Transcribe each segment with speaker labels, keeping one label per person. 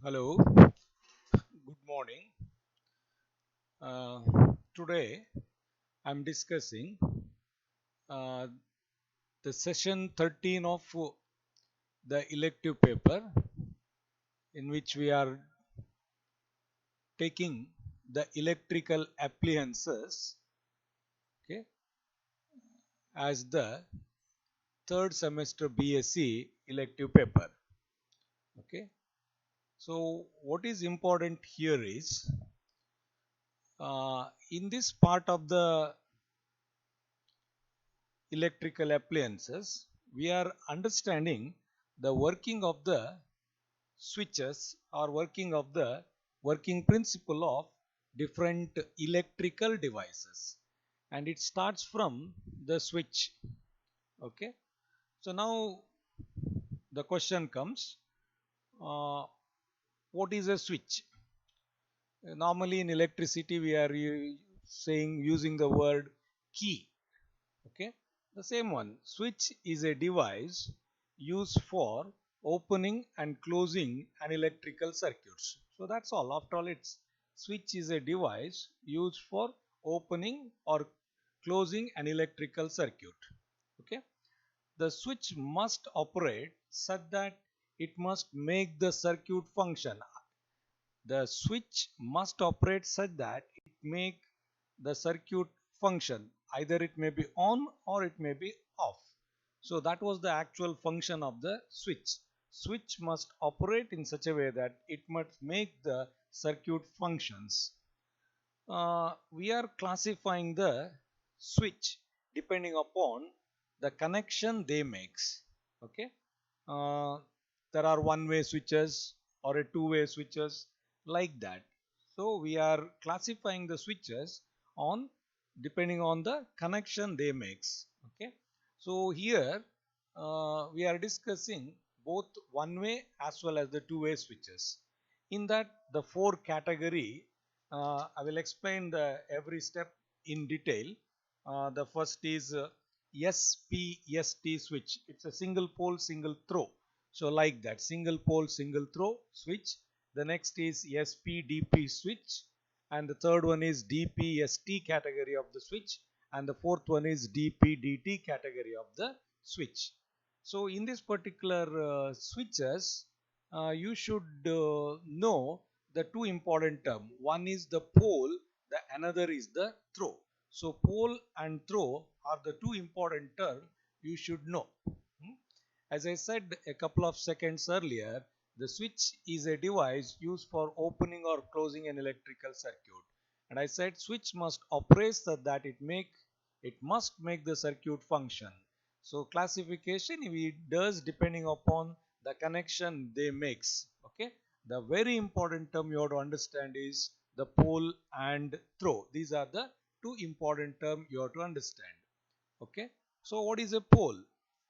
Speaker 1: Hello, good morning. Uh, Today I'm discussing uh, the session 13 of the elective paper in which we are taking the electrical appliances, okay, as the third semester BSc elective paper. Okay, so what is important here is in this part of the electrical appliances, we are understanding the working of the switches or working of the working principle of different electrical devices, and it starts from the switch. Okay, so now the question comes, uh, what is a switch? Normally in electricity we are saying using the word key. Okay, the same one. Switch is a device used for opening and closing an electrical circuits. So that's all. After all, it's switch is a device used for opening or closing an electrical circuit. Okay, the switch must operate such that it must make the circuit function. The switch must operate such that it make the circuit function. Either it may be on or it may be off. So that was the actual function of the switch. Switch must operate in such a way that it must make the circuit functions. We are classifying the switch depending upon the connection they makes. Okay, uh, there are one-way switches or a two-way switches, like that. So we are classifying the switches on depending on the connection they makes. Okay, so here we are discussing both one-way as well as the two-way switches. In that, the four category, I will explain the every step in detail. The first is SPST switch. It's a single pole, single throw. So like that, single pole, single throw switch. The next is SPDP switch, and the third one is DPST category of the switch, and the fourth one is DPDT category of the switch. So in this particular switches, you should know the two important term. One is the pole, the another is the throw. So pole and throw are the two important term you should know. Hmm? As I said a couple of seconds earlier, the switch is a device used for opening or closing an electrical circuit. And I said switch must operate so that it must make the circuit function. So classification we does depending upon the connection they makes. Okay, the very important term you have to understand is the pole and throw. These are the two important term you have to understand. Okay, so what is a pole?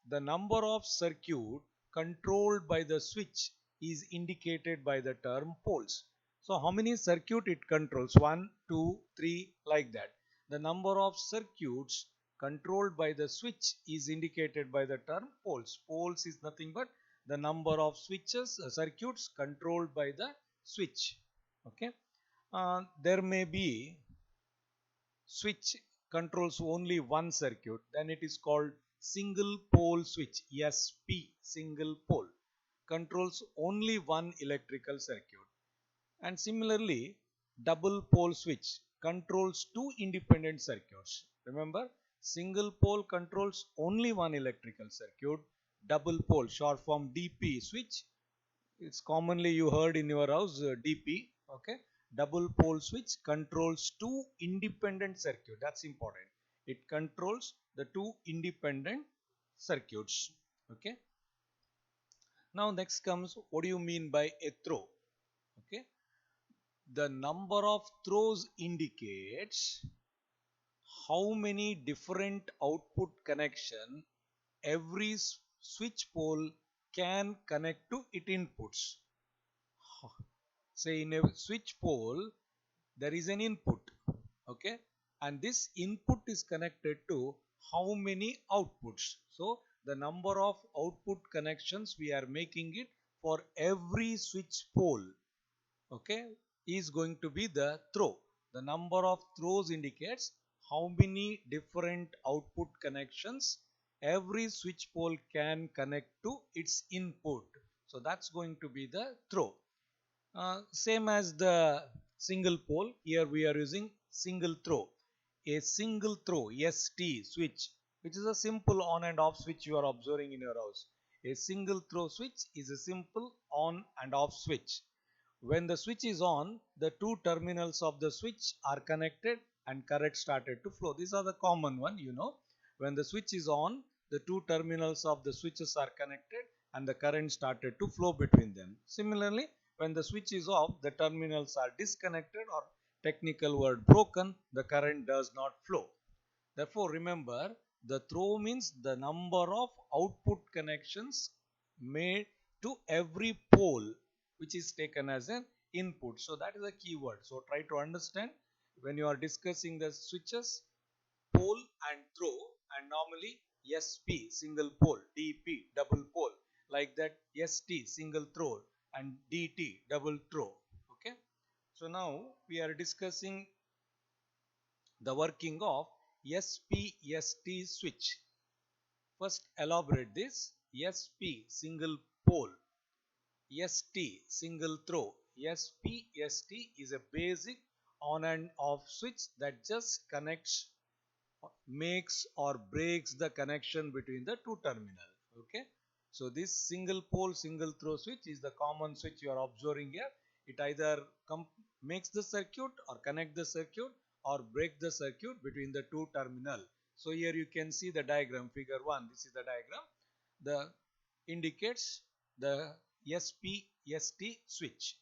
Speaker 1: The number of circuit controlled by the switch is indicated by the term poles. So how many circuit it controls? 1, 2, 3, like that. The number of circuits controlled by the switch is indicated by the term poles. Poles is nothing but the number of switches, circuits controlled by the switch. Okay, there may be switch controls only one circuit, then it is called single pole switch. SP, single pole, controls only one electrical circuit. And similarly, double pole switch controls two independent circuits. Remember, single pole controls only one electrical circuit. Double pole, short form DP switch, it's commonly you heard in your house, DP. Okay, double pole switch controls two independent circuit. That's important. It controls the two independent circuits. Okay, now next comes, what do you mean by a throw? Okay, the number of throws indicates how many different output connection every switch pole can connect to its inputs. Say in a switch pole there is an input, okay, and this input is connected to how many outputs. So the number of output connections we are making it for every switch pole. okay, is going to be the throw. The number of throws indicates how many different output connections every switch pole can connect to its input. So that's going to be the throw. Same as the single pole, here we are using single throw. A single throw ST switch, which is a simple on and off switch you are observing in your house. A single throw switch is a simple on and off switch. When the switch is on, the two terminals of the switch are connected and current started to flow. These are the common one, you know. When the switch is on, the two terminals of the switches are connected and the current started to flow between them. Similarly, when the switch is off, the terminals are disconnected, or technical word broken, the current does not flow. Therefore, remember, the throw means the number of output connections made to every pole which is taken as an input. So that is a keyword. So try to understand when you are discussing the switches, pole and throw, and normally SP single pole, DP double pole, like that ST single throw and DT double throw. Okay. So now we are discussing the working of SPST switch. First elaborate this. SP single pole, ST single throw. SPST is a basic on and off switch that just connects, makes or breaks the connection between the two terminals. Okay. So this single pole single throw switch is the common switch you are observing here. It either makes the circuit or connect the circuit or break the circuit between the two terminal. So here you can see the diagram, figure 1. This is the diagram. The indicates the SPST switch.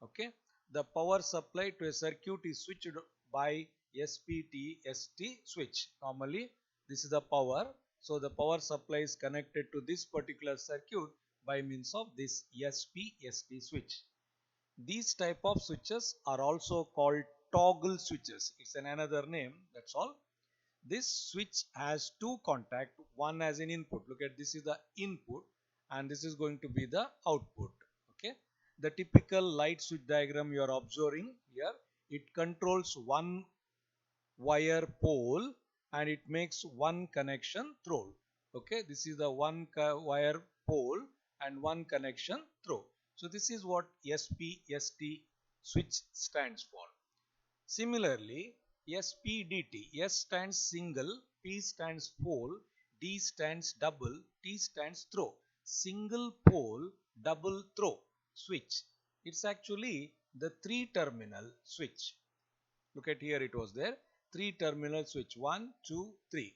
Speaker 1: Okay. The power supply to a circuit is switched by SPT switch. Normally this is the power. So the power supply is connected to this particular circuit by means of this SPST switch. These type of switches are also called toggle switches. It's another name, that's all. This switch has two contact, one as an input. Look at, this is the input and this is going to be the output. Okay. The typical light switch diagram you are observing here, it controls one wire pole and it makes one connection through. Okay. This is the one wire pole and one connection through. So this is what SPST switch stands for. Similarly, SPDT, S stands single, P stands pole, D stands double, T stands throw. Single pole double throw switch. It's actually the three terminal switch. Look at here, it was there. Three terminal switch, 1, 2, 3.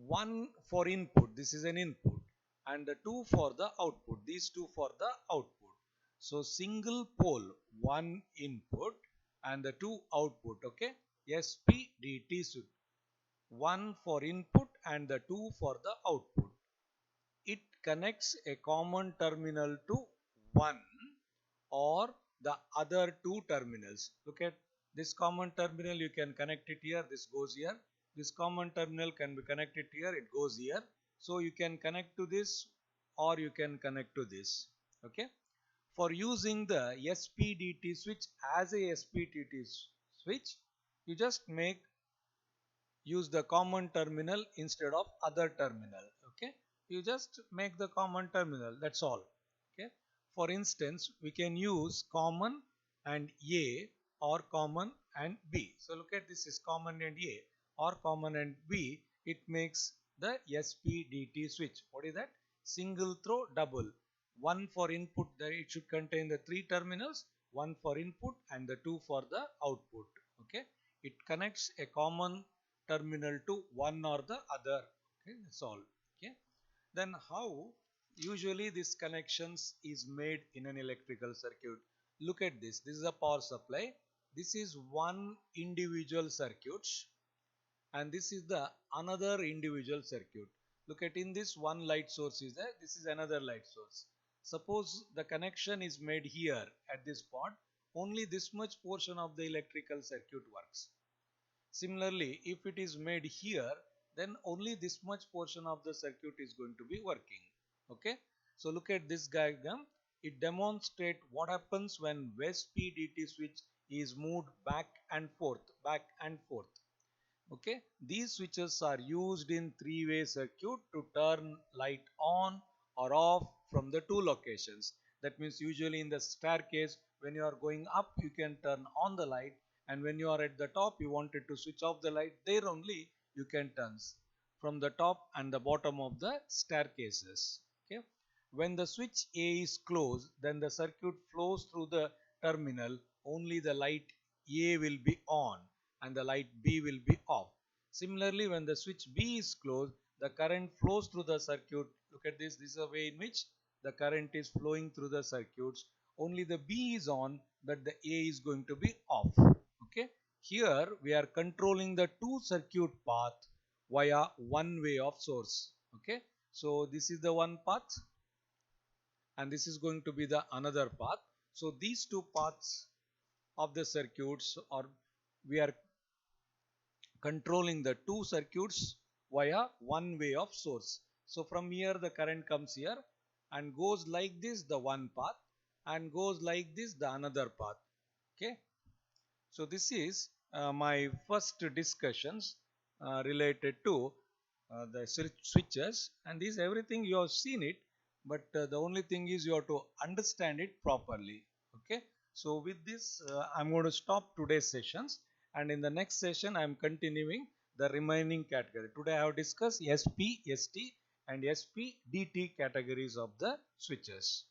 Speaker 1: One for input, this is an input, and the two for the output, these two for the output. So single pole, one input and the two output. Okay. SPDT switch, one for input and the two for the output. It connects a common terminal to one or the other two terminals. Look at this common terminal, you can connect it here, this goes here. This common terminal can be connected here, it goes here. So you can connect to this or you can connect to this. Okay. For using the SPDT switch as a SPDT switch, you just use the common terminal instead of other terminal. Okay. You just make the common terminal, that's all. Okay. For instance, we can use common and A or common and B. So look at this, is common and A or common and B. It makes the SPDT switch. What is that? Single throw double. One for input, it should contain the three terminals, one for input and the two for the output. Okay. It connects a common terminal to one or the other. Okay. That's all. Okay. Then how usually this connections is made in an electrical circuit? Look at this. This is a power supply. This is one individual circuit and this is the another individual circuit. Look at, in this one light source is there. This is another light source. Suppose the connection is made here at this spot. Only this much portion of the electrical circuit works. Similarly, if it is made here, then only this much portion of the circuit is going to be working. Okay. So look at this diagram. it demonstrates what happens when West P-DT switch is moved back and forth, back and forth. Okay, these switches are used in three-way circuit to turn light on or off from the two locations. That means usually in the staircase, when you are going up, you can turn on the light, and when you are at the top, you wanted to switch off the light, there only you can turn from the top and the bottom of the staircases. Okay, when the switch A is closed, then the circuit flows through the terminal, only the light A will be on and the light B will be off. Similarly, when the switch B is closed, the current flows through the circuit. Look at this. This is a way in which the current is flowing through the circuits. Only the B is on, but the A is going to be off. Okay. Here we are controlling the two circuit path via one way of source. Okay. So this is the one path, and this is going to be the another path. So these two paths of the circuits, or we are controlling the two circuits via one way of source. So from here the current comes here and goes like this the one path, and goes like this the another path. Okay. So this is my first discussions related to the switches, and this everything you have seen it, but the only thing is you have to understand it properly. Okay. So with this I'm going to stop today's sessions, and in the next session I am continuing the remaining category. Today I have discussed SP, ST and SP DT categories of the switches.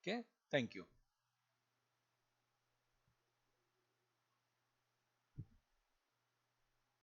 Speaker 1: Okay. Thank you.